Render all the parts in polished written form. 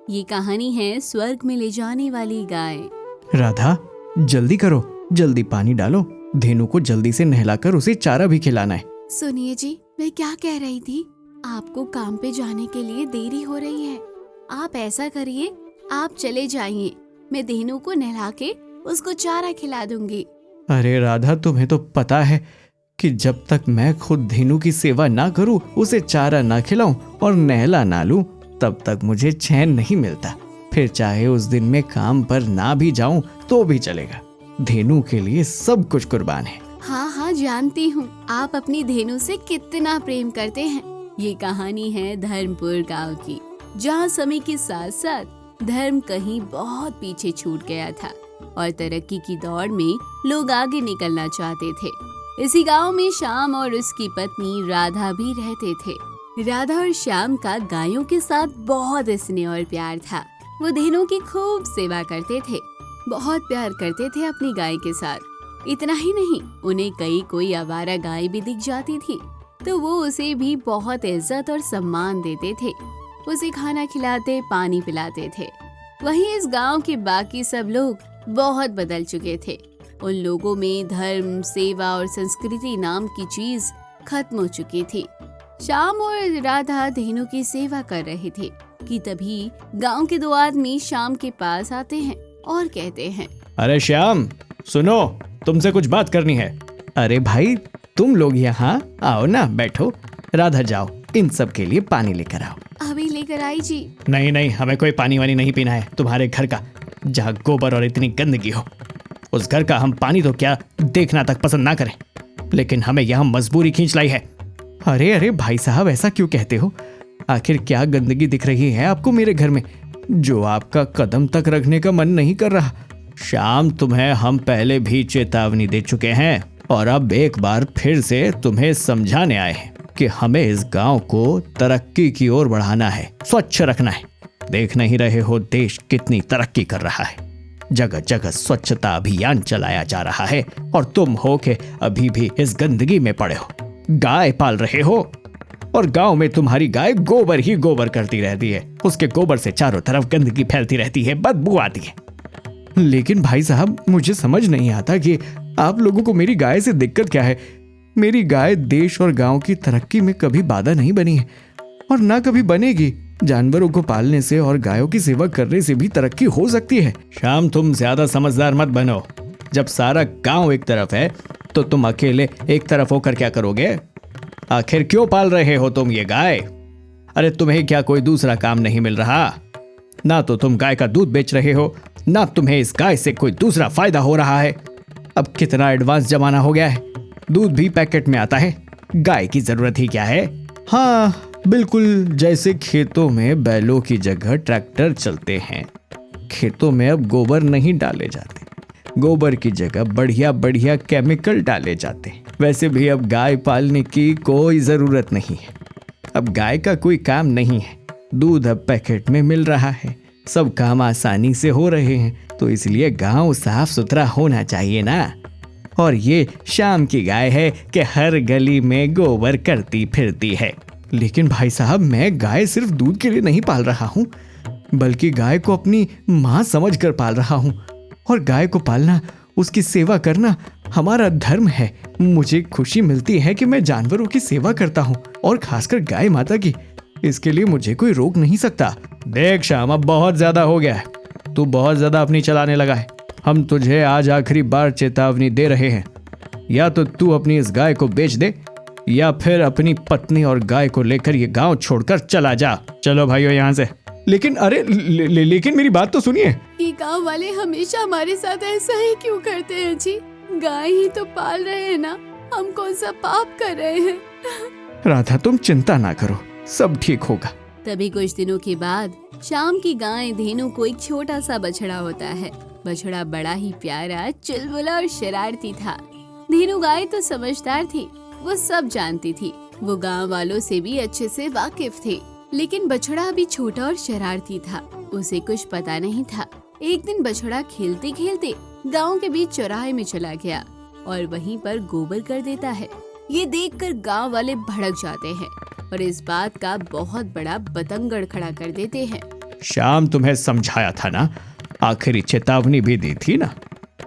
ये कहानी है स्वर्ग में ले जाने वाली गाय। राधा, जल्दी करो, जल्दी पानी डालो। धेनु को जल्दी से नहलाकर उसे चारा भी खिलाना है। सुनिए जी, मैं क्या कह रही थी, आपको काम पे जाने के लिए देरी हो रही है। आप ऐसा करिए, आप चले जाइए, मैं धेनु को नहला के उसको चारा खिला दूंगी। अरे राधा, तुम्हें तो पता है कि जब तक मैं खुद धेनु की सेवा ना करूं, उसे चारा ना खिलाऊं और नहला ना लूं, तब तक मुझे चैन नहीं मिलता। फिर चाहे उस दिन मैं काम पर ना भी जाऊं तो भी चलेगा। धेनु के लिए सब कुछ कुर्बान है। हाँ हाँ, जानती हूँ आप अपनी धेनु से कितना प्रेम करते हैं। ये कहानी है धर्मपुर गांव की, जहाँ समय के साथ साथ धर्म कहीं बहुत पीछे छूट गया था और तरक्की की दौड़ में लोग आगे निकलना चाहते थे। इसी गांव में श्याम और उसकी पत्नी राधा भी रहते थे। राधा और श्याम का गायों के साथ बहुत स्नेह और प्यार था। वो धेनु की खूब सेवा करते थे, बहुत प्यार करते थे अपनी गाय के साथ। इतना ही नहीं, उन्हें कोई आवारा गाय भी दिख जाती थी तो वो उसे भी बहुत इज्जत और सम्मान देते थे। उसे खाना खिलाते, पानी पिलाते थे। वहीं इस गांव के बाकी सब लोग बहुत बदल चुके थे। उन लोगों में धर्म, सेवा और संस्कृति नाम की चीज खत्म हो चुकी थी। श्याम और राधा धेनु की सेवा कर रहे थे कि तभी गांव के दो आदमी श्याम के पास आते हैं और कहते हैं, अरे श्याम, सुनो, तुमसे कुछ बात करनी है। अरे भाई, तुम लोग यहाँ आओ ना, बैठो। राधा, जाओ, इन सब के लिए पानी लेकर आओ। अभी लेकर आई जी। नहीं नहीं, हमें कोई पानी वानी नहीं पीना है तुम्हारे घर का, जहाँ गोबर और इतनी गंदगी हो। उस घर का हम पानी तो क्या देखना तक पसंद ना करें, लेकिन हमें यहाँ मजबूरी खींच लाई है। अरे अरे भाई साहब, ऐसा क्यों कहते हो? आखिर क्या गंदगी दिख रही है आपको मेरे घर में, जो आपका कदम तक रखने का मन नहीं कर रहा? श्याम, तुम्हें हम पहले भी चेतावनी दे चुके हैं और अब एक बार फिर से तुम्हें समझाने आए हैं कि हमें इस गांव को तरक्की की ओर बढ़ाना है, स्वच्छ रखना है। देख नहीं रहे हो देश कितनी तरक्की कर रहा है, जगह जगह स्वच्छता अभियान चलाया जा रहा है और तुम हो के अभी भी इस गंदगी में पड़े हो। गाय पाल रहे हो और गांव में तुम्हारी गाय गोबर ही गोबर करती रहती है। उसके गोबर से चारों तरफ गंदगी फैलती रहती है, बदबू आती है। लेकिन भाई साहब, मुझे समझ नहीं आता कि आप लोगों को मेरी गाय से दिक्कत क्या है। मेरी गाय देश और गांव की तरक्की में कभी बाधा नहीं बनी है और ना कभी बनेगी। जानवरों को पालने से और गायों की सेवा करने से भी तरक्की हो सकती है। श्याम, तुम ज्यादा समझदार मत बनो। जब सारा गांव एक तरफ है तो तुम अकेले एक तरफ होकर क्या करोगे? आखिर क्यों पाल रहे हो तुम ये गाय? अरे तुम्हें क्या कोई दूसरा काम नहीं मिल रहा? ना तो तुम गाय का दूध बेच रहे हो, ना तुम्हें इस गाय से कोई दूसरा फायदा हो रहा है। अब कितना एडवांस जमाना हो गया है, दूध भी पैकेट में आता है। गाय की जरूरत ही क्या है? हाँ, बिल्कुल जैसे खेतों में बैलों की जगह ट्रैक्टर चलते हैं। खेतों में अब गोबर नहीं डाले जाते, गोबर की जगह बढ़िया बढ़िया केमिकल डाले जाते हैं। वैसे भी अब गाय पालने की कोई जरूरत नहीं है। अब गाय का कोई काम नहीं है, दूध अब पैकेट में मिल रहा है, सब काम आसानी से हो रहे हैं, तो इसलिए गांव साफ सुथरा होना चाहिए ना। और ये श्याम की गाय है कि हर गली में गोबर करती फिरती है। लेकिन भाई साहब, मैं गाय सिर्फ दूध के लिए नहीं पाल रहा हूँ, बल्कि गाय को अपनी माँ समझकर पाल रहा हूँ। और गाय को पालना, उसकी सेवा करना हमारा धर्म है। मुझे खुशी मिलती है कि मैं जानवरों की सेवा करता हूँ और खासकर गाय माता की। इसके लिए मुझे कोई रोक नहीं सकता। देख श्याम, अब बहुत ज्यादा हो गया है, तू बहुत ज्यादा अपनी चलाने लगा है। हम तुझे आज आखिरी बार चेतावनी दे रहे हैं, या तो तू अपनी इस गाय को बेच दे या फिर अपनी पत्नी और गाय को लेकर ये गांव छोड़कर चला जा। चलो भाइयों यहाँ से। लेकिन अरे लेकिन मेरी बात तो सुनिए। ये गांव वाले हमेशा हमारे साथ ऐसा ही क्यों करते हैं जी? गाय ही तो पाल रहे हैं ना, हम कौन सा पाप कर रहे हैं? राधा, तुम चिंता ना करो, सब ठीक होगा। तभी कुछ दिनों के बाद श्याम की गाय धेनु को एक छोटा सा बछड़ा होता है। बछड़ा बड़ा ही प्यारा, चुलबुला और शरारती था। धेनु गाय तो समझदार थी, वो सब जानती थी, वो गांव वालों से भी अच्छे से वाकिफ थी। लेकिन बछड़ा भी छोटा और शरारती था, उसे कुछ पता नहीं था। एक दिन बछड़ा खेलते खेलते गांव के बीच चौराहे में चला गया और वहीं पर गोबर कर देता है। ये देखकर गांव वाले भड़क जाते हैं और इस बात का बहुत बड़ा बतंगड़ खड़ा कर देते हैं। शाम तुम्हें समझाया था ना, आखिरी चेतावनी भी दी थी ना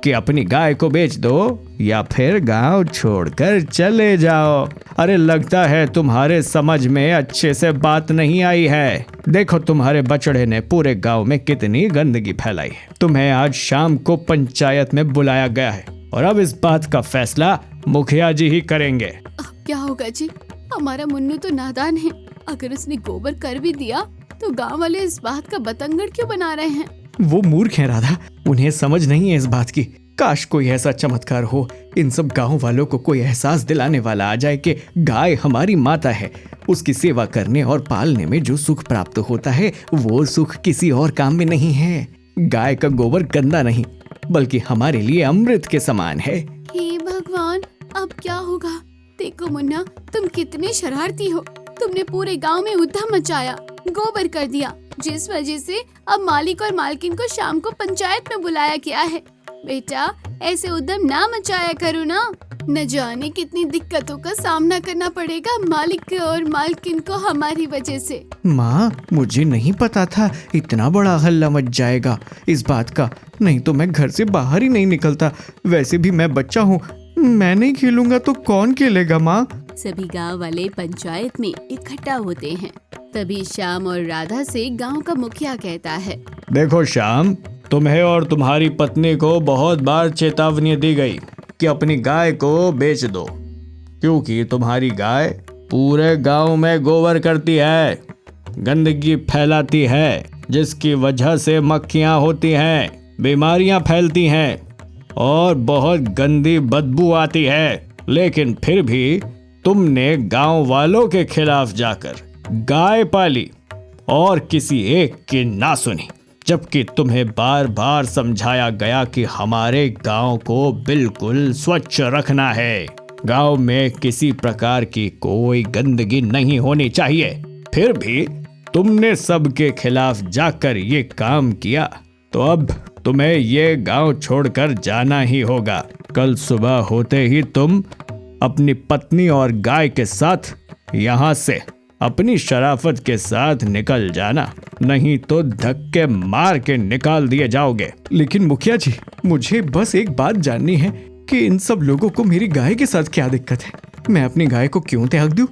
कि अपनी गाय को बेच दो या फिर गांव छोड़कर चले जाओ। अरे लगता है तुम्हारे समझ में अच्छे से बात नहीं आई है। देखो तुम्हारे बछड़े ने पूरे गांव में कितनी गंदगी फैलाई है। तुम्हें आज शाम को पंचायत में बुलाया गया है और अब इस बात का फैसला मुखिया जी ही करेंगे। अब क्या होगा जी? हमारा मुन्नू तो नादान है, अगर उसने गोबर कर भी दिया तो गांव वाले इस बात का बतंगड़ क्यों बना रहे हैं? वो मूर्ख हैं राधा, उन्हें समझ नहीं है इस बात की। काश कोई ऐसा चमत्कार हो, इन सब गांव वालों को कोई एहसास दिलाने वाला आ जाए कि गाय हमारी माता है। उसकी सेवा करने और पालने में जो सुख प्राप्त होता है वो सुख किसी और काम में नहीं है। गाय का गोबर गंदा नहीं बल्कि हमारे लिए अमृत के समान है। हे भगवान, अब क्या होगा? देखो मुन्ना, तुम कितने शरारती हो। तुमने पूरे गांव में उद्यम मचाया, गोबर कर दिया, जिस वजह से अब मालिक और मालकिन को शाम को पंचायत में बुलाया गया है। बेटा, ऐसे उद्यम ना मचाया करो ना, न जाने कितनी दिक्कतों का सामना करना पड़ेगा मालिक और मालकिन को हमारी वजह से। माँ, मुझे नहीं पता था इतना बड़ा हल्ला मच जाएगा इस बात का, नहीं तो मैं घर से बाहर ही नहीं निकलता। वैसे भी मैं बच्चा हूँ, मैं नहीं खेलूंगा तो कौन खेलेगा माँ? सभी गांव वाले पंचायत में इकट्ठा होते हैं। तभी श्याम और राधा से गांव का मुखिया कहता है, देखो श्याम, तुम्हें और तुम्हारी पत्नी को बहुत बार चेतावनी दी गई कि अपनी गाय को बेच दो, क्योंकि तुम्हारी गाय पूरे गांव में गोबर करती है, गंदगी फैलाती है, जिसकी वजह से मक्खियां होती हैं, बीमारियां फैलती हैं और बहुत गंदी बदबू आती है। लेकिन फिर भी तुमने गांव वालों के खिलाफ जाकर गाय पाली और किसी एक की ना सुनी, जबकि तुम्हें बार बार समझाया गया कि हमारे गांव को बिल्कुल स्वच्छ रखना है, गांव में किसी प्रकार की कोई गंदगी नहीं होनी चाहिए। फिर भी तुमने सबके खिलाफ जाकर ये काम किया, तो अब तुम्हें ये गांव छोड़कर जाना ही होगा। कल सुबह होते ही तुम अपनी पत्नी और गाय के साथ यहाँ से अपनी शराफत के साथ निकल जाना, नहीं तो धक्के मार के निकाल दिए जाओगे। लेकिन मुखिया जी, मुझे बस एक बात जाननी है कि इन सब लोगों को मेरी गाय के साथ क्या दिक्कत है? मैं अपनी गाय को क्यों त्याग दूं?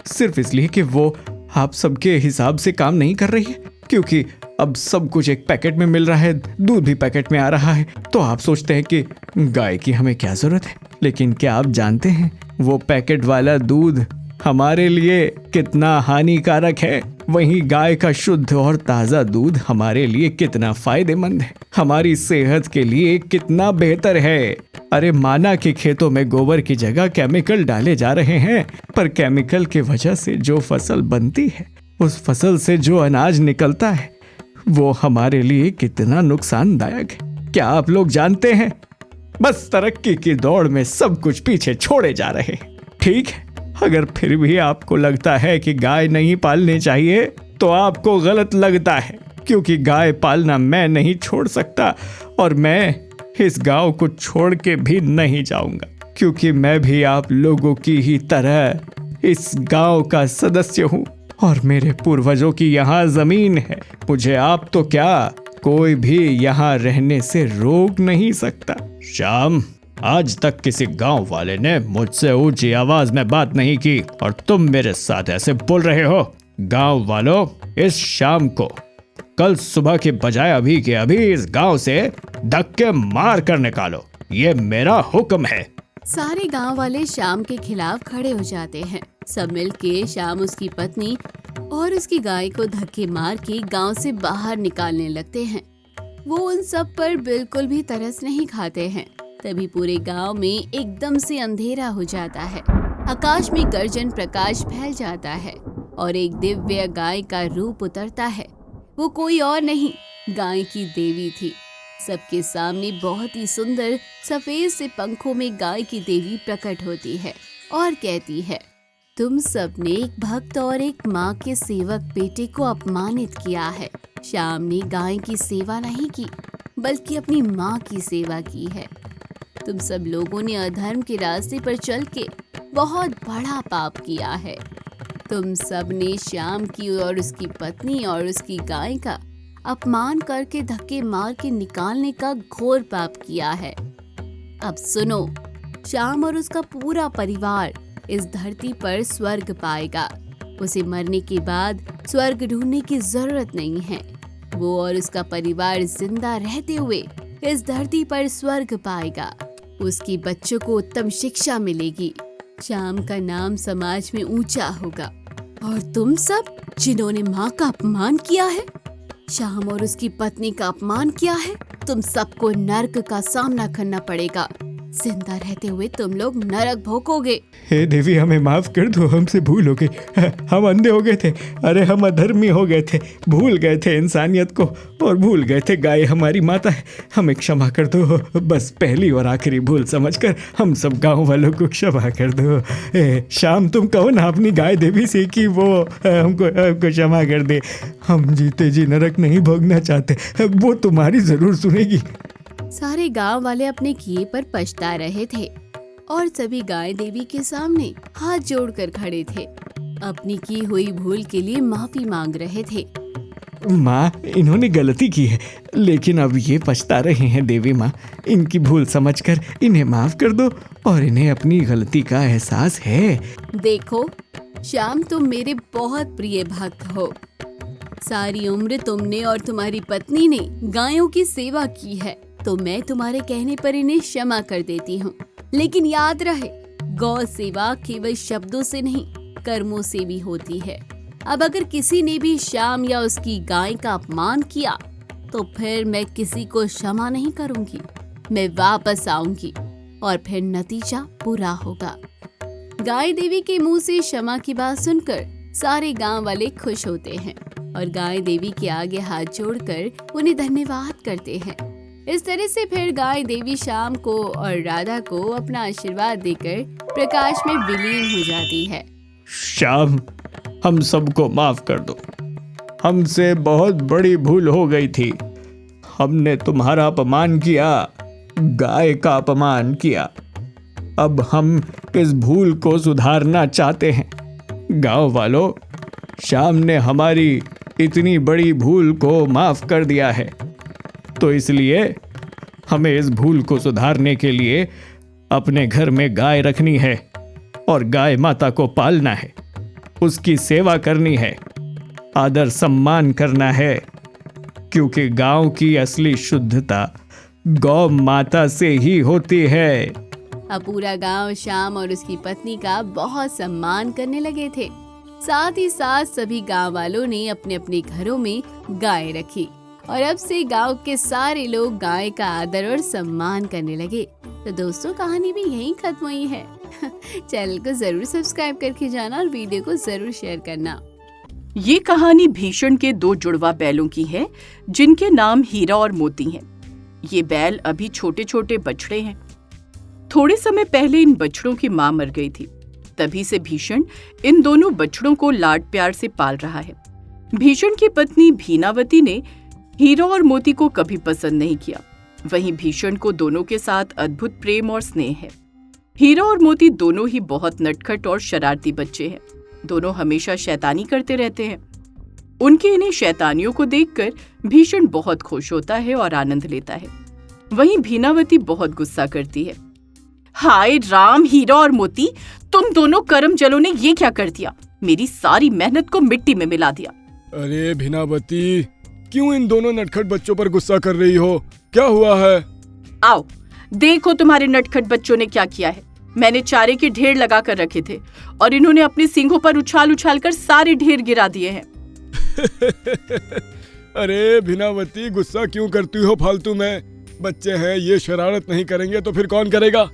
सिर्फ इसलिए कि वो आप सबके हिसाब से काम नहीं कर रही है? क्योंकि अब सब कुछ एक पैकेट में मिल रहा है, दूध भी पैकेट में आ रहा है, तो आप सोचते हैं कि गाय की हमें क्या जरूरत है। लेकिन क्या आप जानते हैं वो पैकेट वाला दूध हमारे लिए कितना हानिकारक है? वहीं गाय का शुद्ध और ताज़ा दूध हमारे लिए कितना फायदेमंद है, हमारी सेहत के लिए कितना बेहतर है। अरे माना कि खेतों में गोबर की जगह केमिकल डाले जा रहे हैं, पर केमिकल की वजह से जो फसल बनती है, उस फसल से जो अनाज निकलता है, वो हमारे लिए कितना नुकसानदायक है। क्या आप लोग जानते हैं? बस तरक्की की दौड़ में सब कुछ पीछे छोड़े जा रहे हैं। ठीक है, अगर फिर भी आपको लगता है कि गाय नहीं पालनी चाहिए तो आपको गलत लगता है, क्योंकि गाय पालना मैं नहीं छोड़ सकता और मैं इस गांव को छोड़ के भी नहीं जाऊंगा, क्योंकि मैं भी आप लोगों की ही तरह इस गांव का सदस्य हूं और मेरे पूर्वजों की यहाँ जमीन है। मुझे आप तो क्या, कोई भी यहाँ रहने से रोक नहीं सकता। श्याम, आज तक किसी गांव वाले ने मुझसे ऊंची आवाज में बात नहीं की और तुम मेरे साथ ऐसे बोल रहे हो। गांव वालों, इस शाम को कल सुबह के बजाय अभी के अभी इस गांव से धक्के मार कर निकालो, ये मेरा हुक्म है। सारे गांव वाले श्याम के खिलाफ खड़े हो जाते हैं। सब मिलके श्याम, उसकी पत्नी और उसकी गाय को धक्के मार के गांव से बाहर निकालने लगते हैं। वो उन सब पर बिल्कुल भी तरस नहीं खाते हैं। तभी पूरे गांव में एकदम से अंधेरा हो जाता है। आकाश में गर्जन प्रकाश फैल जाता है और एक दिव्य गाय का रूप उतरता है। वो कोई और नहीं, गाय की देवी थी। सबके सामने बहुत ही सुंदर सफेद से पंखों में गाय की देवी प्रकट होती है और कहती है, तुम सबने एक भक्त और एक माँ के सेवक बेटे को अपमानित किया है। श्याम ने गाय की सेवा नहीं की, बल्कि अपनी माँ की सेवा की है। तुम सब लोगों ने अधर्म के रास्ते पर चल के बहुत बड़ा पाप किया है। तुम सब ने श्याम की और उसकी पत्नी और उसकी गाय का अपमान करके धक्के मार के निकालने का घोर पाप किया है। अब सुनो, श्याम और उसका पूरा परिवार इस धरती पर स्वर्ग पाएगा। उसे मरने के बाद स्वर्ग ढूंढने की जरूरत नहीं है। वो और उसका परिवार जिंदा रहते हुए इस धरती पर स्वर्ग पाएगा। उसके बच्चों को उत्तम शिक्षा मिलेगी। श्याम का नाम समाज में ऊंचा होगा। और तुम सब जिन्होंने माँ का अपमान किया है, श्याम और उसकी पत्नी का अपमान किया है, तुम सबको नरक का सामना करना पड़ेगा। जिंदा रहते हुए तुम लोग नरक भोगोगे। हे देवी, हमें माफ कर दो, हमसे भूल हो गई। हम अंधे हो गए थे, अरे हम अधर्मी हो गए थे, भूल गए थे इंसानियत को और भूल गए थे गाय हमारी माता है। हमें क्षमा कर दो, बस पहली और आखिरी भूल समझकर हम सब गांव वालों को क्षमा कर दो। शाम, तुम कहो ना अपनी गाय देवी से कि वो हमको क्षमा कर दे। हम जीते जी नरक नहीं भोगना चाहते, वो तुम्हारी जरूर सुनेगी। सारे गांव वाले अपने किए पर पछता रहे थे और सभी गाय देवी के सामने हाथ जोड़कर खड़े थे। अपनी की हुई भूल के लिए माफी मांग रहे थे। माँ, इन्होंने गलती की है, लेकिन अब ये पछता रहे हैं। देवी माँ, इनकी भूल समझकर इन्हें माफ कर दो और इन्हें अपनी गलती का एहसास है। देखो श्याम, तुम मेरे बहुत प्रिय भक्त हो। सारी उम्र तुमने और तुम्हारी पत्नी ने गायों की सेवा की है, तो मैं तुम्हारे कहने पर इन्हें क्षमा कर देती हूँ। लेकिन याद रहे, गौ सेवा केवल शब्दों से नहीं, कर्मों से भी होती है। अब अगर किसी ने भी श्याम या उसकी गाय का अपमान किया, तो फिर मैं किसी को क्षमा नहीं करूंगी। मैं वापस आऊंगी और फिर नतीजा बुरा होगा। गाय देवी के मुंह से क्षमा की बात सुनकर सारे गांव वाले खुश होते हैं और गाय देवी के आगे हाथ जोड़कर उन्हें धन्यवाद करते हैं। इस तरह से फिर गाय देवी श्याम को और राधा को अपना आशीर्वाद देकर प्रकाश में विलीन हो जाती है। श्याम, हम सबको माफ कर दो, हमसे बहुत बड़ी भूल हो गई थी। हमने तुम्हारा अपमान किया, गाय का अपमान किया। अब हम इस भूल को सुधारना चाहते हैं। गांव वालों, श्याम ने हमारी इतनी बड़ी भूल को माफ कर दिया है, तो इसलिए हमें इस भूल को सुधारने के लिए अपने घर में गाय रखनी है और गाय माता को पालना है, उसकी सेवा करनी है, आदर सम्मान करना है, क्योंकि गांव की असली शुद्धता गौ माता से ही होती है। अब पूरा गांव श्याम और उसकी पत्नी का बहुत सम्मान करने लगे थे। साथ ही साथ सभी गांव वालों ने अपने अपने घरों में गाय रखी और अब से गांव के सारे लोग गाय का आदर और सम्मान करने लगे। तो दोस्तों, कहानी भी यहीं खत्म हुई है। चैनल को जरूर सब्सक्राइब करके जाना और वीडियो को जरूर शेयर करना। ये कहानी भीषण के 2 जुड़वा बैलों की है, जिनके नाम हीरा और मोती हैं। ये बैल अभी छोटे छोटे बछड़े हैं। थोड़े समय पहले इन बछड़ों की मां मर गई थी। तभी से भीषण इन दोनों बछड़ों को लाड प्यार से पाल रहा है। भीषण की पत्नी भीनावती ने हीरा और मोती को कभी पसंद नहीं किया। वहीं भीषण को दोनों के साथ अद्भुत प्रेम और स्नेह है। हीरा और मोती दोनों ही बहुत नटखट और शरारती बच्चे हैं। दोनों हमेशा शैतानी करते रहते हैं। उनकी इन्हीं शैतानियों को देखकर भीषण बहुत खुश होता है और आनंद लेता है। वहीं भीनावती बहुत गुस्सा करती है। हाय राम, हीरा और मोती, तुम दोनों कर्म जलों ने ये क्या कर दिया? मेरी सारी मेहनत को मिट्टी में मिला दिया। अरे भीनावती, क्यों इन दोनों नटखट बच्चों पर गुस्सा कर रही हो? क्या हुआ है? आओ देखो तुम्हारे नटखट बच्चों ने क्या किया है। मैंने चारे के ढेर लगा कर रखे थे और इन्होंने अपने सींगों पर उछाल उछाल कर सारे ढेर गिरा दिए हैं। अरे भीनावती, गुस्सा क्यों करती हो फालतू में? बच्चे हैं, ये शरारत नहीं करेंगे तो फिर कौन करेगा?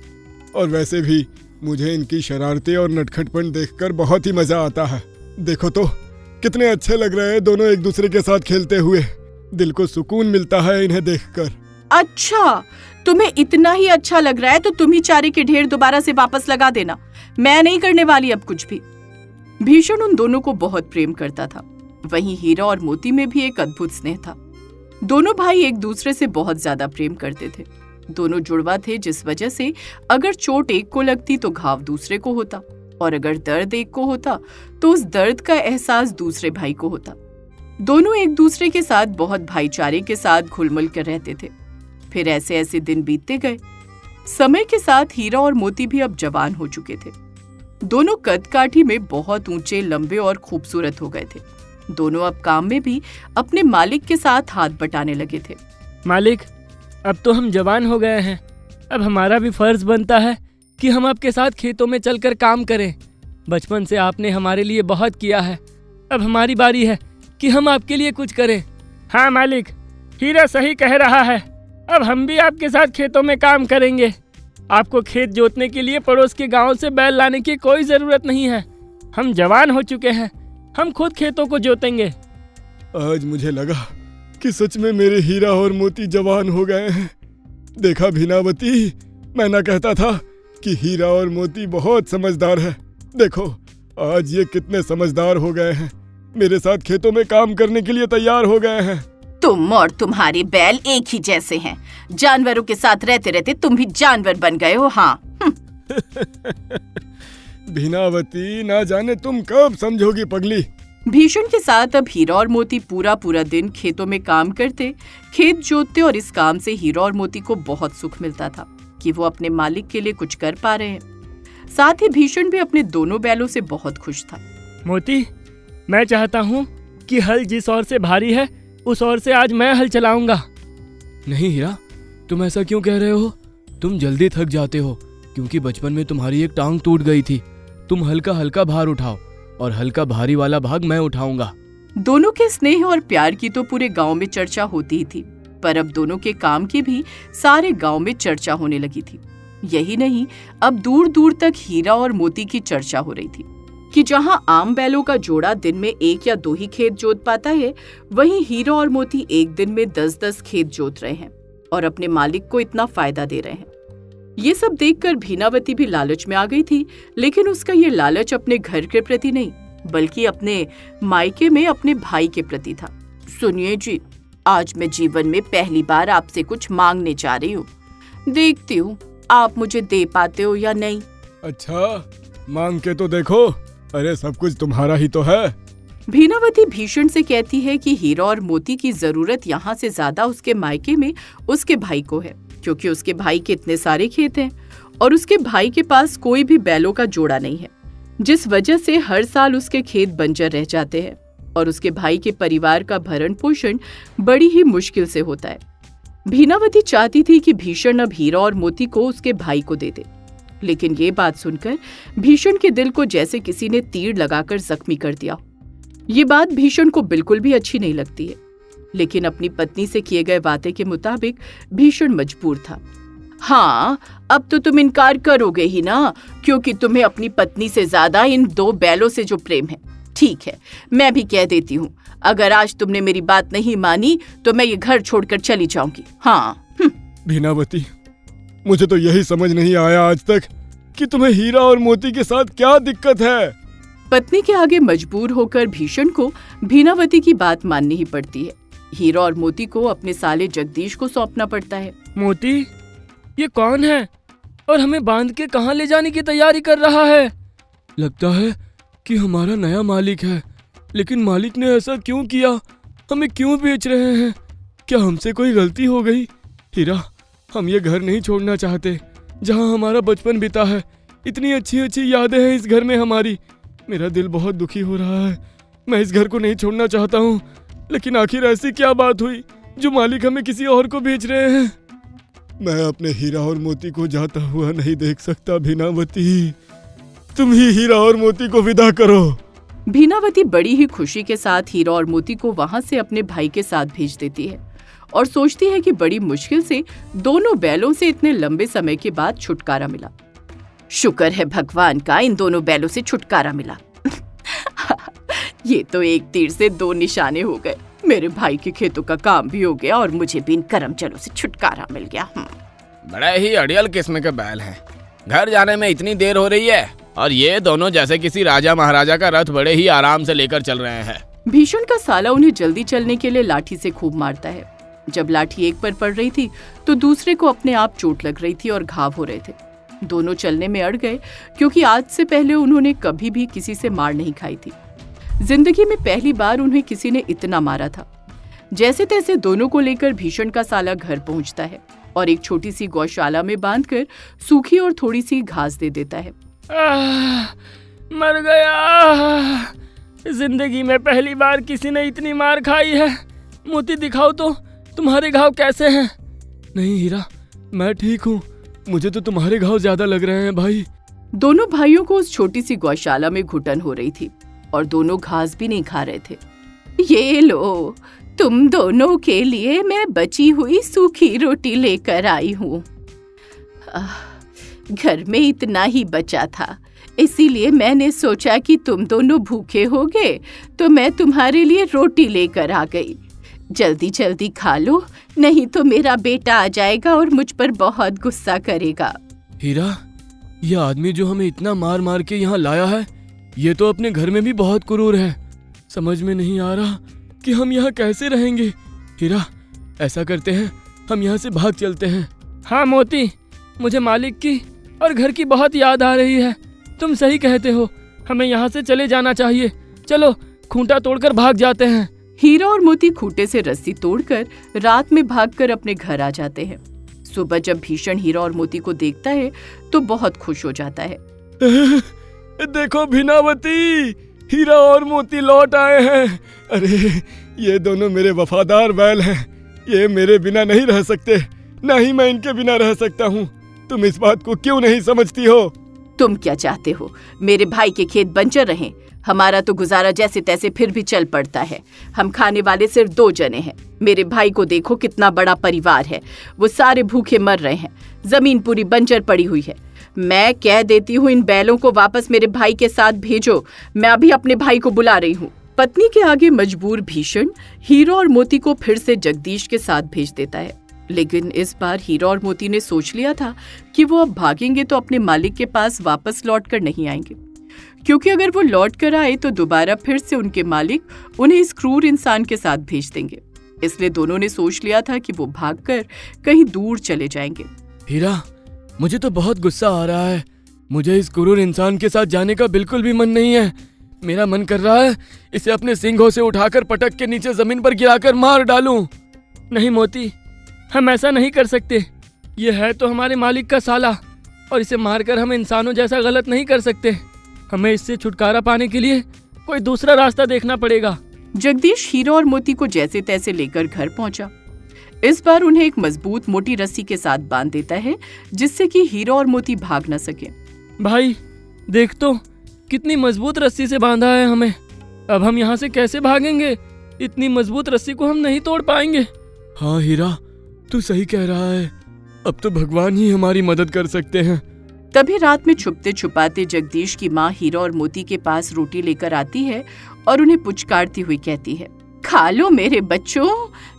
और वैसे भी मुझे इनकी शरारतें और नटखटपन देखकर बहुत ही मजा आता है। देखो तो कितने अच्छे लग रहे हैं दोनों एक दूसरे के साथ खेलते हुए। दिल को सुकून मिलता है इन्हें देखकर। अच्छा, तुम्हें इतना ही अच्छा लग रहा है तो तुम ही चारे के ढेर दोबारा से वापस लगा देना। मैं नहीं करने वाली अब कुछ भी। भीषण उन दोनों को बहुत प्रेम करता था। वहीं हीरा और मोती में भी एक अद्भुत स्नेह था। दोनों भाई एक दूसरे से बहुत ज्यादा प्रेम करते थे। दोनों जुड़वा थे, जिस वजह से अगर चोट एक को लगती तो घाव दूसरे को होता, और अगर दर्द एक को होता तो उस दर्द का एहसास दूसरे भाई को होता। दोनों एक दूसरे के साथ बहुत भाईचारे के साथ घुल-मिल कर रहते थे। फिर ऐसे ऐसे दिन बीतते गए। समय के साथ हीरा और मोती भी अब जवान हो चुके थे। दोनों कद काठी में बहुत ऊंचे, लंबे और खूबसूरत हो गए थे। दोनों अब काम में भी अपने मालिक के साथ हाथ बटाने लगे थे। मालिक, अब तो हम जवान हो गए हैं। अब हमारा भी फर्ज बनता है कि हम आपके साथ खेतों में चलकर काम करें। बचपन से आपने हमारे लिए बहुत किया है। अब हमारी बारी है कि हम आपके लिए कुछ करें। हाँ मालिक, हीरा सही कह रहा है। अब हम भी आपके साथ खेतों में काम करेंगे। आपको खेत जोतने के लिए पड़ोस के गांव से बैल लाने की कोई ज़रूरत नहीं है। हम जवान हो चुके हैं, हम खुद खेतों को जोतेंगे। आज मुझे लगा कि सच में मेरे हीरा और मोती जवान हो गए हैं। देखा भीनावती, मैं ना कहता था कि हीरा और मोती बहुत समझदार है। देखो आज ये कितने समझदार हो गए हैं, मेरे साथ खेतों में काम करने के लिए तैयार हो गए हैं। तुम और तुम्हारे बैल एक ही जैसे हैं। जानवरों के साथ रहते रहते तुम भी जानवर बन गए हो। हाँ भीनावती, ना जाने तुम कब समझोगी पगली। भीषण के साथ अब हीरा और मोती पूरा पूरा दिन खेतों में काम करते, खेत जोतते और इस काम से हीरा और मोती को बहुत सुख मिलता था कि वो अपने मालिक के लिए कुछ कर पा रहे हैं। साथ ही भीषण भी अपने दोनों बैलों से बहुत खुश था। मोती, मैं चाहता हूँ कि हल जिस ओर से भारी है उस ओर से आज मैं हल चलाऊंगा। नहीं हीरा, तुम ऐसा क्यों कह रहे हो? तुम जल्दी थक जाते हो क्योंकि बचपन में तुम्हारी एक टांग टूट गई थी। तुम हल्का हल्का भार उठाओ और हल्का भारी वाला भाग मैं उठाऊंगा। दोनों के स्नेह और प्यार की तो पूरे गांव में चर्चा होती ही थी, पर अब दोनों के काम की भी सारे गांव में चर्चा होने लगी थी। यही नहीं, अब दूर दूर तक हीरा और मोती की चर्चा हो रही थी कि जहां आम बैलों का जोड़ा दिन में 1 या 2 ही खेत जोत पाता है, वहीं हीरा और मोती एक दिन में 10-10 खेत जोत रहे हैं और अपने मालिक को इतना फायदा दे रहे हैं। ये सब देखकर भीनावती भी लालच में आ गई थी, लेकिन उसका ये लालच अपने घर के प्रति नहीं बल्कि अपने मायके में अपने भाई के प्रति था। सुनिए जी, आज मैं जीवन में पहली बार आपसे कुछ मांगने जा रही हूँ। देखती हूँ आप मुझे दे पाते हो या नहीं। अच्छा, मांग के तो देखो। अरे सब कुछ तुम्हारा ही तो है। भीनावती भीषण से कहती है कि हीरा और मोती की जरूरत यहाँ से ज्यादा उसके मायके में उसके भाई को है, क्योंकि उसके भाई के इतने सारे खेत हैं और उसके भाई के पास कोई भी बैलों का जोड़ा नहीं है, जिस वजह से हर साल उसके खेत बंजर रह जाते हैं और उसके भाई के परिवार का भरण पोषण बड़ी ही मुश्किल से होता है। भीनावती चाहती थी कि भीषण अब हीरा और मोती को उसके भाई को दे दे, लेकिन ये बात सुनकर भीषण के दिल को जैसे किसी ने तीर लगाकर जख्मी कर दिया। ये बात भीषण को बिल्कुल भी अच्छी नहीं लगती है, लेकिन अपनी पत्नी से किए गए वादे के मुताबिक भीषण मजबूर था। हाँ, अब तो तुम इनकार करोगे ही ना, क्योंकि तुम्हें अपनी पत्नी से ज्यादा इन 2 बैलों से जो प्रेम है। ठीक है, मैं भी कह देती हूँ, अगर आज तुमने मेरी बात नहीं मानी तो मैं ये घर छोड़कर चली जाऊंगी। हाँ। भीनावती, मुझे तो यही समझ नहीं आया आज तक कि तुम्हें हीरा और मोती के साथ क्या दिक्कत है। पत्नी के आगे मजबूर होकर भीषण को भीनावती की बात माननी ही पड़ती है। हीरा और मोती को अपने साले जगदीश को सौंपना पड़ता है। मोती, ये कौन है और हमें बांध के कहाँ ले जाने की तैयारी कर रहा है? लगता है कि हमारा नया मालिक है, लेकिन मालिक ने ऐसा क्यों किया? हमें क्यों बेच रहे हैं? क्या हमसे कोई गलती हो गई? हीरा, हम ये घर नहीं छोड़ना चाहते जहाँ हमारा बचपन बीता है। इतनी अच्छी अच्छी यादें हैं इस घर में हमारी। मेरा दिल बहुत दुखी हो रहा है। मैं इस घर को नहीं छोड़ना चाहता हूँ, लेकिन आखिर ऐसी क्या बात हुई जो मालिक हमें किसी और को बेच रहे हैं? मैं अपने हीरा और मोती को जाता हुआ नहीं देख सकता भीनावती। तुम ही हीरा और मोती को विदा करो। भीनावती बड़ी ही खुशी के साथ हीरा और मोती को वहां से अपने भाई के साथ भेज देती है और सोचती है कि बड़ी मुश्किल से दोनों बैलों से इतने लंबे समय के बाद छुटकारा मिला। शुक्र है भगवान का, इन दोनों बैलों से छुटकारा मिला। ये तो एक तीर से 2 निशाने हो गए। मेरे भाई के खेतों का काम भी हो गया और मुझे भी इन करमचलों से छुटकारा मिल गया। बड़े ही अड़ियल किस्म के बैल हैं। घर जाने में इतनी देर हो रही है और ये दोनों जैसे किसी राजा महाराजा का रथ बड़े ही आराम से लेकर चल रहे हैं। भीषण का साला उन्हें जल्दी चलने के लिए लाठी से खूब मारता है। जब लाठी एक पर पड़ रही थी तो दूसरे को अपने आप चोट लग रही थी और घाव हो रहे थे। दोनों चलने में अड़ गए, क्योंकि आज से पहले उन्होंने कभी भी किसी से मार नहीं खाई थी। जिंदगी में पहली बार उन्हें किसी ने इतना मारा था। जैसे तैसे दोनों को लेकर भीषण का साला घर पहुंचता है और एक छोटी सी गौशाला में बांधकर सूखी और थोड़ी सी घास दे देता है। मर गया। जिंदगी में पहली बार किसी ने इतनी मार खाई है। मोती दिखाओ तो तुम्हारे घाव कैसे हैं? नहीं हीरा, मैं ठीक हूँ। मुझे तो तुम्हारे घाव ज्यादा लग रहे हैं भाई। दोनों भाइयों को उस छोटी सी गौशाला में घुटन हो रही थी और दोनों घास भी नहीं खा रहे थे। ये लो, तुम दोनों के लिए मैं बची हुई सूखी रोटी लेकर आई हूँ। घर में इतना ही बचा था, इसीलिए मैंने सोचा कि तुम दोनों भूखे होगे तो मैं तुम्हारे लिए रोटी लेकर आ गई। जल्दी जल्दी खा लो, नहीं तो मेरा बेटा आ जाएगा और मुझ पर बहुत गुस्सा करेगा। हीरा, यह आदमी जो हमें इतना मार मार के यहाँ लाया है, ये तो अपने घर में भी बहुत क्रूर है। समझ में नहीं आ रहा कि हम यहाँ कैसे रहेंगे। हीरा, ऐसा करते हैं, हम यहाँ से भाग चलते हैं। हाँ मोती, मुझे मालिक की और घर की बहुत याद आ रही है। तुम सही कहते हो, हमें यहाँ से चले जाना चाहिए। चलो खूंटा तोड़कर भाग जाते हैं। हीरा और मोती खूंटे से रस्सी तोड़कर रात में भागकर अपने घर आ जाते हैं। सुबह जब भीषण हीरा और मोती को देखता है तो बहुत खुश हो जाता है। देखो भीनावती, हीरा और मोती लौट आए हैं। अरे, ये दोनों मेरे वफादार बैल हैं। ये मेरे बिना नहीं रह सकते, ना ही मैं इनके बिना रह सकता हूँ। तुम इस बात को क्यों नहीं समझती हो? तुम क्या चाहते हो? मेरे भाई के खेत बंजर रहें? हमारा तो गुजारा जैसे तैसे फिर भी चल पड़ता है। हम खाने वाले सिर्फ 2 जने हैं। मेरे भाई को देखो, कितना बड़ा परिवार है। वो सारे भूखे मर रहे हैं। जमीन पूरी बंजर पड़ी हुई है। मैं कह देती हूँ, इन बैलों को वापस मेरे भाई के साथ भेजो। मैं अभी अपने भाई को बुला रही हूँ। पत्नी के आगे मजबूर भीषण हीरा और मोती को फिर से जगदीश के साथ भेज देता है। लेकिन इस बार हीरा और मोती ने सोच लिया था कि वो अब भागेंगे तो अपने मालिक के पास वापस लौट कर नहीं आएंगे, क्योंकि अगर वो लौट कर आए तो दोबारा फिर से उनके मालिक उन्हें इस क्रूर इंसान के साथ भेज देंगे। इसलिए दोनों ने सोच लिया था कि वो भागकर कहीं दूर चले जाएंगे। हीरा, मुझे तो बहुत गुस्सा आ रहा है। मुझे इस क्रूर इंसान के साथ जाने का बिल्कुल भी मन नहीं है। मेरा मन कर रहा है इसे अपने सींगों से उठाकर पटक के नीचे जमीन पर गिराकर मार डालूं। नहीं मोती, हम ऐसा नहीं कर सकते। ये है तो हमारे मालिक का साला, और इसे मारकर हम इंसानों जैसा गलत नहीं कर सकते। हमें इससे छुटकारा पाने के लिए कोई दूसरा रास्ता देखना पड़ेगा। जगदीश हीरा और मोती को जैसे तैसे लेकर घर पहुंचा। इस बार उन्हें एक मजबूत मोटी रस्सी के साथ बांध देता है, जिससे कि हीरा और मोती भाग न सके। भाई देख तो, कितनी मजबूत रस्सी से बांधा है हमें। अब हम यहाँ से कैसे भागेंगे? इतनी मजबूत रस्सी को हम नहीं तोड़ पाएंगे। हाँ हीरा, तू सही कह रहा है। अब तो भगवान ही हमारी मदद कर सकते हैं। तभी रात में छुपते छुपाते जगदीश की माँ हीरा और मोती के पास रोटी लेकर आती है और उन्हें पुचकारती हुई कहती है, खा लो मेरे बच्चों,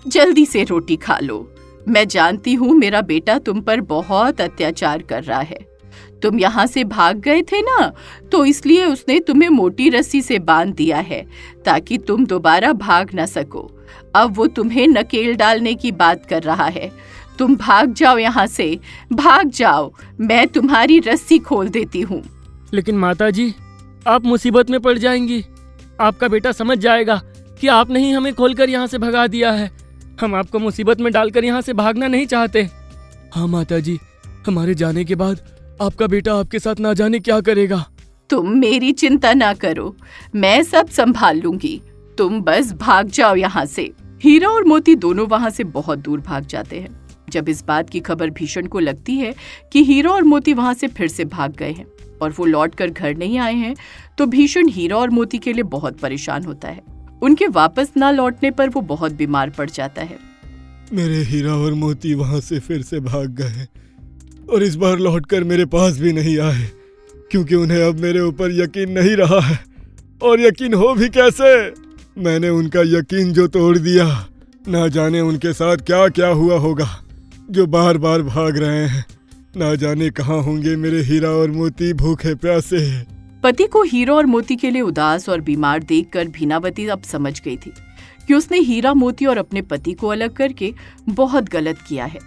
जल्दी से रोटी खा लो। मैं जानती हूँ मेरा बेटा तुम पर बहुत अत्याचार कर रहा है। तुम यहाँ से भाग गए थे ना, तो इसलिए उसने तुम्हें मोटी रस्सी से बांध दिया है ताकि तुम दोबारा भाग न सको। अब वो तुम्हें नकेल डालने की बात कर रहा है। तुम भाग जाओ यहाँ से, भाग जाओ, मैं तुम्हारी रस्सी खोल देती हूँ। लेकिन माताजी, आप मुसीबत में पड़ जाएंगी। आपका बेटा समझ जाएगा कि आपने ही हमें खोलकर यहाँ से भगा दिया है। हम आपको मुसीबत में डालकर यहाँ से भागना नहीं चाहते। हाँ माताजी, हमारे जाने के बाद आपका बेटा आपके साथ ना जाने क्या करेगा। तुम मेरी चिंता ना करो, मैं सब संभाल लूंगी। तुम बस भाग जाओ यहाँ से। हीरा और मोती दोनों वहाँ से बहुत दूर भाग जाते हैं। जब इस बात की खबर भीषण को लगती है कि हीरा और मोती वहाँ से फिर से भाग गए हैं और वो लौटकर घर नहीं आए हैं, तो भीषण हीरा और मोती के लिए बहुत परेशान होता है। उनके वापस ना लौटने पर वो बहुत बीमार पड़ जाता है। मेरे हीरा और मोती वहां से फिर से भाग गए और इस बार लौटकर मेरे पास भी नहीं आए, क्योंकि उन्हें अब मेरे ऊपर यकीन नहीं रहा है। और यकीन हो भी कैसे? मैंने उनका यकीन जो तोड़ दिया, ना जाने उनके साथ क्या क्या हुआ होगा जो बार बार भाग रहे हैं। ना जाने कहाँ होंगे मेरे हीरा और मोती भूखे प्यासे। पति को हीरा और मोती के लिए उदास और बीमार देखकर भीनावती अब समझ गई थी कि उसने हीरा, मोती और अपने पति को अलग करके बहुत गलत किया है।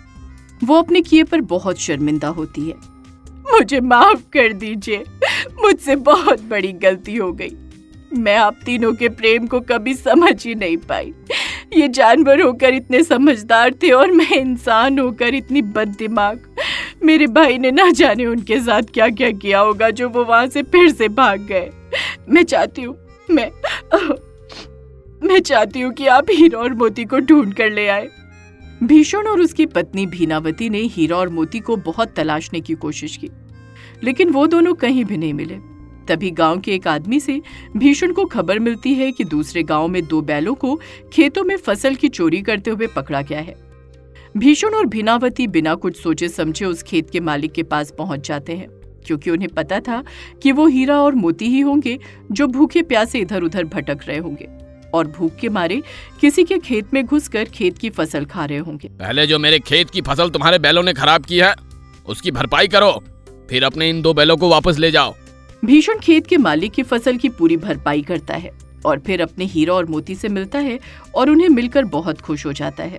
वो अपने किए पर बहुत शर्मिंदा होती है। मुझे माफ कर दीजिए, मुझसे बहुत बड़ी गलती हो गई। मैं आप तीनों के प्रेम को कभी समझ ही नहीं पाई। ये जानवर होकर इतने समझदार थे और मैं इंसान होकर इतनी बददिमाग। मेरे भाई ने ना जाने उनके साथ क्या क्या किया होगा जो वो वहां से फिर से भाग गए। मैं चाहती हूँ कि आप हीरा और मोती को ढूंढ कर ले आए। भीषण और उसकी पत्नी भीनावती ने हीरा और मोती को बहुत तलाशने की कोशिश की, लेकिन वो दोनों कहीं भी नहीं मिले। तभी गांव के एक आदमी से भीषण को खबर मिलती है कि दूसरे गांव में 2 बैलों को खेतों में फसल की चोरी करते हुए पकड़ा गया है। भीषण और भीनावती बिना कुछ सोचे समझे उस खेत के मालिक के पास पहुंच जाते हैं, क्योंकि उन्हें पता था कि वो हीरा और मोती ही होंगे जो भूखे प्यासे इधर उधर भटक रहे होंगे और भूख के मारे किसी के खेत में घुसकर खेत की फसल खा रहे होंगे। पहले जो मेरे खेत की फसल तुम्हारे बैलों ने खराब की है उसकी भरपाई करो, फिर अपने इन 2 बैलों को वापस ले जाओ। भीषण खेत के मालिक की फसल की पूरी भरपाई करता है और फिर अपने हीरा और मोती से मिलता है और उन्हें मिलकर बहुत खुश हो जाता है।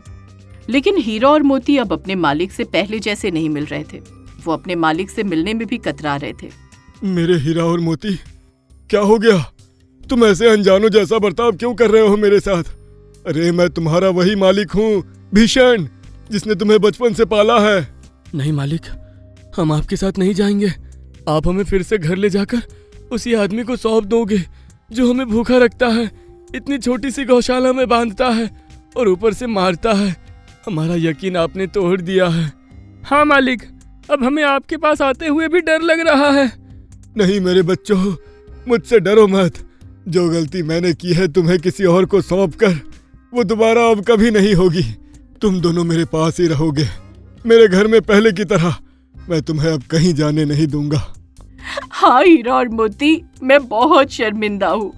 लेकिन हीरा और मोती अब अपने मालिक से पहले जैसे नहीं मिल रहे थे। वो अपने मालिक से मिलने में भी कतरा रहे थे। मेरे हीरा और मोती, क्या हो गया? तुम ऐसे अनजानों जैसा बर्ताव क्यों कर रहे हो मेरे साथ? अरे मैं तुम्हारा वही मालिक हूँ, भीषण, जिसने तुम्हें बचपन से पाला है। नहीं मालिक, हम आपके साथ नहीं जाएंगे। आप हमें फिर से घर ले जाकर उसी आदमी को सौंप दोगे जो हमें भूखा रखता है, इतनी छोटी सी गौशाला में बांधता है और ऊपर से मारता है। हमारा यकीन आपने तोड़ दिया है। हाँ मालिक, अब हमें आपके पास आते हुए भी डर लग रहा है। नहीं मेरे बच्चों, मुझसे डरो मत। जो गलती मैंने की है तुम्हें किसी और को सौंप कर, वो दोबारा अब कभी नहीं होगी। तुम दोनों मेरे पास ही रहोगे, मेरे घर में पहले की तरह। मैं तुम्हें अब कहीं जाने नहीं दूंगा। हाँ हीरा और मोती, मैं बहुत शर्मिंदा हूँ।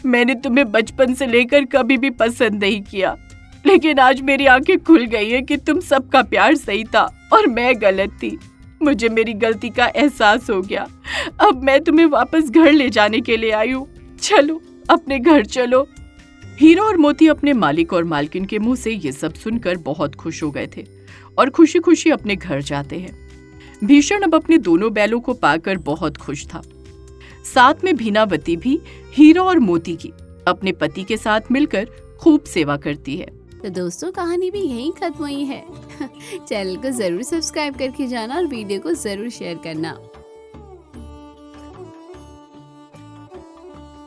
मैंने तुम्हें बचपन से लेकर कभी भी पसंद नहीं किया, लेकिन आज मेरी आंखें खुल गई है कि तुम सबका प्यार सही था और मैं गलत थी। मुझे मेरी गलती का एहसास हो गया। अब मैं तुम्हें वापस घर ले जाने के लिए आई हूँ। चलो अपने घर चलो। हीरा और मोती अपने मालिक और मालकिन के मुंह से ये सब सुनकर बहुत खुश हो गए थे और खुशी खुशी अपने घर जाते हैं। भीषण अब अपने दोनों बैलों को पाकर बहुत खुश था। साथ में भीनावती भी हीरा और मोती की अपने पति के साथ मिलकर खूब सेवा करती है। तो दोस्तों, कहानी भी यहीं खत्म हुई है। चैनल को जरूर सब्सक्राइब करके जाना और वीडियो को जरूर शेयर करना।